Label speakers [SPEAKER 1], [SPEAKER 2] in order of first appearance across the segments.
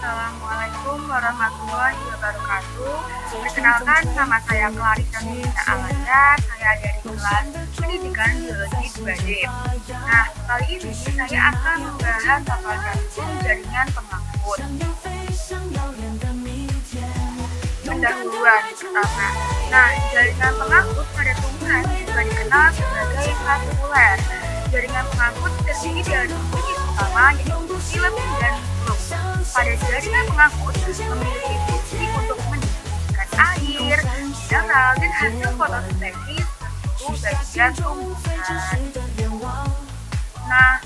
[SPEAKER 1] Assalamualaikum warahmatullahi wabarakatuh. Perkenalkan, nama saya Clarissa Nurina Alanda. Saya dari kelas Pendidikan Biologi 2D. Nah, kali ini saya akan membahas tata jantung jaringan pengangkut. Pendahuluan pertama. Nah, jaringan pengangkut pada tumbuhan juga dikenal sebagai vaskuler. Jaringan pengangkut terdiri dari unit utama yaitu xilem dan flux. Pada jaringan pengangkut memiliki fungsi untuk mendistribusikan air, mineral, dan hasil fotosintesis ke bagian tumbuhan. Nah,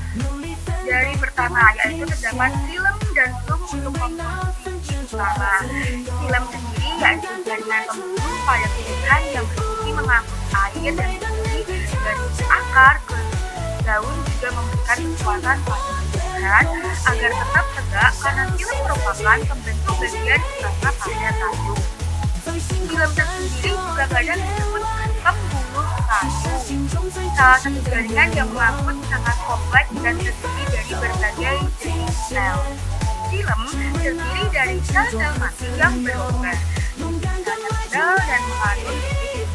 [SPEAKER 1] dari pertama yaitu terdapat xilem dan flux untuk komposisi utama. Xilem sendiri yaitu jaringan pembuluh pada tumbuhan yang berfungsi mengangkut air dan nutrisi dari akar ke daun, juga memberikan kekuatan pada tumbuhan agar tetap tegak karena xilem merupakan pembentuk bagian utama pada kayu. Xilem tersendiri juga kadang disebut pembuluh kayu. Salah satu jaringan yang mengangkut sangat kompleks dan terdiri dari berbagai jenis sel. Xilem terdiri dari sel-sel mati yang berlomba, sel dan mengandung vitamin.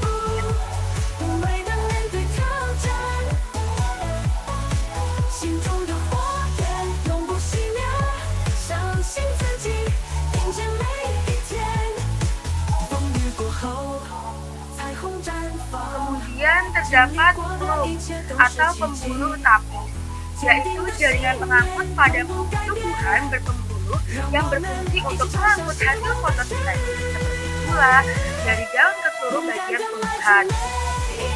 [SPEAKER 1] Kemudian terdapat flux atau pembuluh tapis, yaitu jaringan pengangkut pada tumbuhan berpembuluh yang berfungsi untuk mengangkut hasil fotosintesis seperti gula dari daun ke seluruh bagian tumbuhan.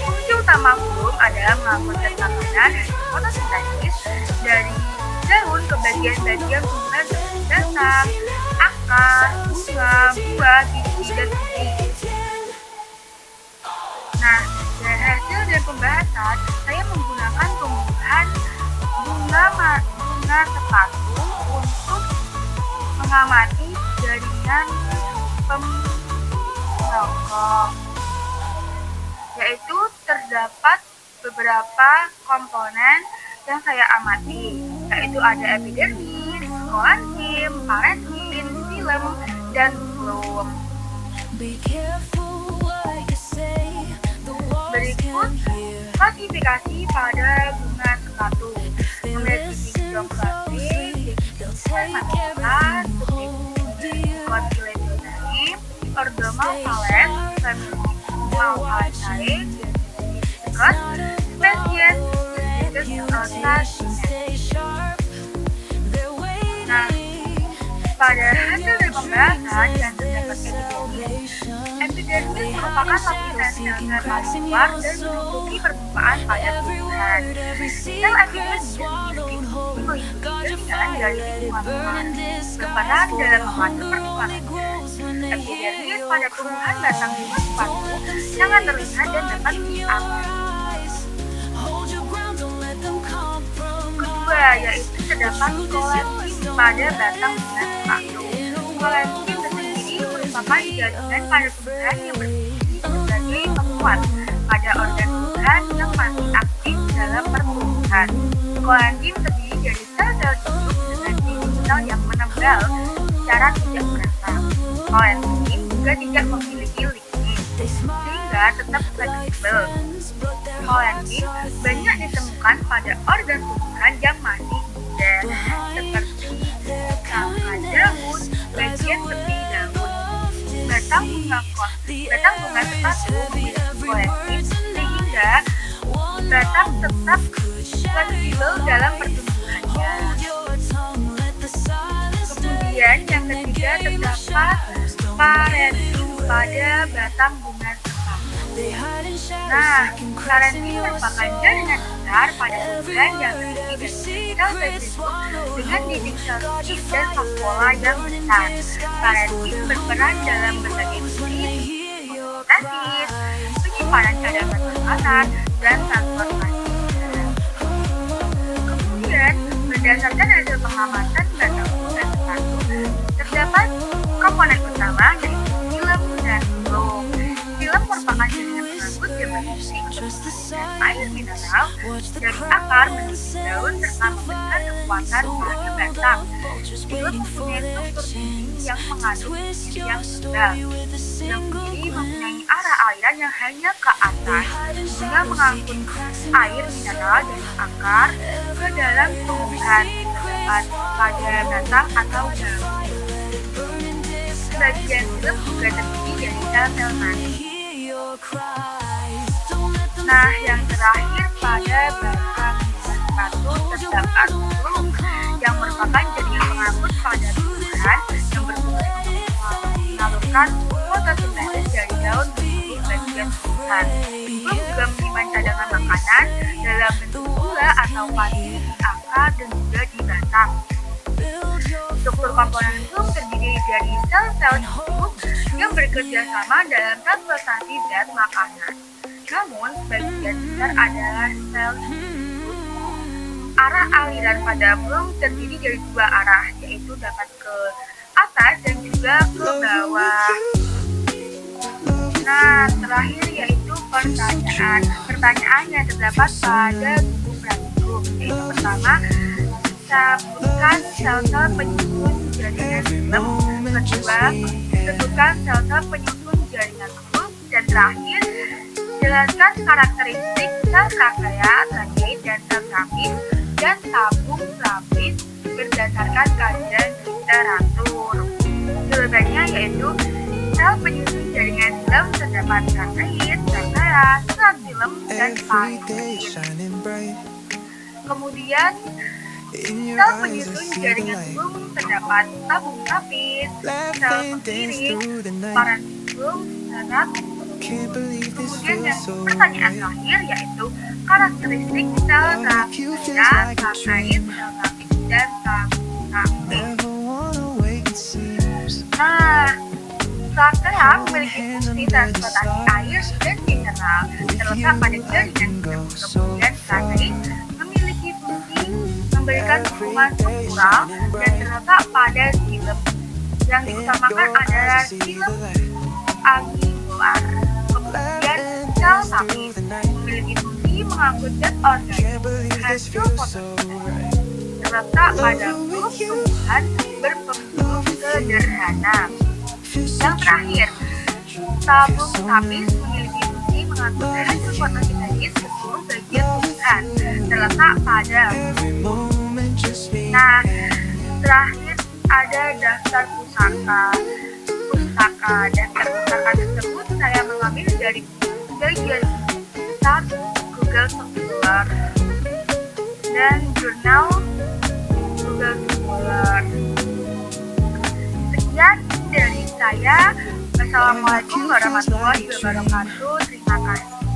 [SPEAKER 1] Fungsi utama flux adalah mengangkut zat makanan hasil fotosintesis dari daun ke bagian-bagian tumbuhan seperti batang, akar, bunga, buah, biji, dan biji. Nah, dari hasil dan pembahasan, saya menggunakan tumbuhan bunga sepatu untuk mengamati jaringan pengangkut, yaitu terdapat beberapa komponen yang saya amati, yaitu ada epidermis, kolandim, parenkim, xilem, dan flux. Berikut klasifikasi pada bunga sepatu. Memiliki dendroklasi, spermatosa, subtipium, ordomal valen, femininal valen, spesies Nah, pada hasil dari pembahasan yang terdapat epidermis. Epidermis merupakan lapisan sel paling luar dan menutupi permukaan pada tumbuhan. Sel epidermis memiliki fungsi melindungi jaringan dari lingkungan luar, berperan dalam mengatur perkembangan. Epidermis pada tumbuhan batang bunga sepatu sangat terlihat dan dapat diamati. Kedua, yaitu terdapat kolentim pada batang bunga sepatu. Kolentim sendiri merupakan jaringan pada tumbuhan yang berfungsi sebagai penguat pada organ tumbuhan yang masih aktif dalam pertumbuhan. Kolentim terdiri dari sel-sel duduk dengan jenis sel yang menempel secara tidak merata. Kolentim juga tidak memiliki lignin, sehingga tetap fleksibel. Kolentim banyak ditemukan pada organ tumbuhan yang masih muda, seperti tangkai daun, bagian tepi daun. Batang bunga sepatu memiliki kolentim sehingga batang tetap fleksibel dalam pertumbuhannya. Kemudian yang ketiga terdapat parenkim pada batang bunga sepatu. Nah, parenkim merupakan jaringan besar pada tumbuhan yang terdiri dari sel bentuk dengan dinding sel tipis dan vakuola yang besar. Parenkim berperan dalam berbagai fungsi, fotosintesis, penyimpanan cadangan makanan, dan transportasi. Kemudian, berdasarkan hasil pengamatan batang bunga sepatu, terdapat komponen utama yaitu xilem dan flux. Xilem merupakan jaringan pengangkut yang berfungsi untuk mengalirkan air mineral dari akar menuju daun serta memberikan kekuatan pada batang. Film mempunyai struktur dinding yang mengandung biji yang tebal. Film sendiri mempunyai arah aliran yang hanya ke atas, sehingga mengangkut air mineral dari akar ke dalam tumbuhan terdapat pada batang atau daun. Sebagian film juga terdiri dari sel-sel mati. Nah, yang terakhir pada batang batu terdapat bulb yang merupakan jaringan pengangkut pada tumbuhan yang berfungsi untuk mengalurkan fotosintesis dari daun menuju bagian tumbuhan. Bulb juga menyimpan cadangan makanan dalam bentuk gula atau padi di akar dan juga di batang. Struktur komponen bulb terdiri dari sel-sel bulb yang bekerja sama dalam transportasi zat makanan. Namun, sebagian besar adalah sel bulb. Arah aliran pada bulb terdiri dari dua arah, yaitu dapat ke atas dan juga ke bawah. Nah, terakhir yaitu pertanyaan. Pertanyaan yang terdapat pada buku praktikum, yaitu pertama, sebutkan sel-sel penyusun jaringan bulb. Kedua, tentukan sel-sel penyusun jaringan bulb. Dan terakhir, jelaskan karakteristik sel trakea, tracheit, dan sel trapis dan tabung trapis berdasarkan kajian literatur. Jawabannya yaitu sel penyusun jaringan film terdapat tracheit, trachea, xilem, dan pavement. Kemudian sel penyusun jaringan film terdapat tabung trapis, sel pengiring, parenchymum, saraf. Kemudian yang pertanyaan terakhir yaitu karakteristik sel trakea, tracheit, sel trapis, dan tabung trapis. Nah, trakea memiliki fungsi transportasi air dan mineral terletak pada jaringan film. Kemudian tracheit memiliki fungsi memberikan dukungan struktural dan terletak pada xilem. Yang diutamakan adalah xilem alveolar. Kemudian sel trapis memiliki fungsi mengangkut zat organik hasil fotosintesis terletak pada bulb tumbuhan berpembuluh sederhana. Yang terakhir, tabung trapis memiliki fungsi mengangkut hasil fotosintesis ke seluruh bagian tumbuhan terletak pada bulb. Nah, terakhir ada daftar pustaka. Daftar pustaka tersebut saya mengambil dari bagian besar Google Scholar dan jurnal Google Scholar. Sekian dari saya. Wassalamualaikum warahmatullahi wabarakatuh. Terima kasih.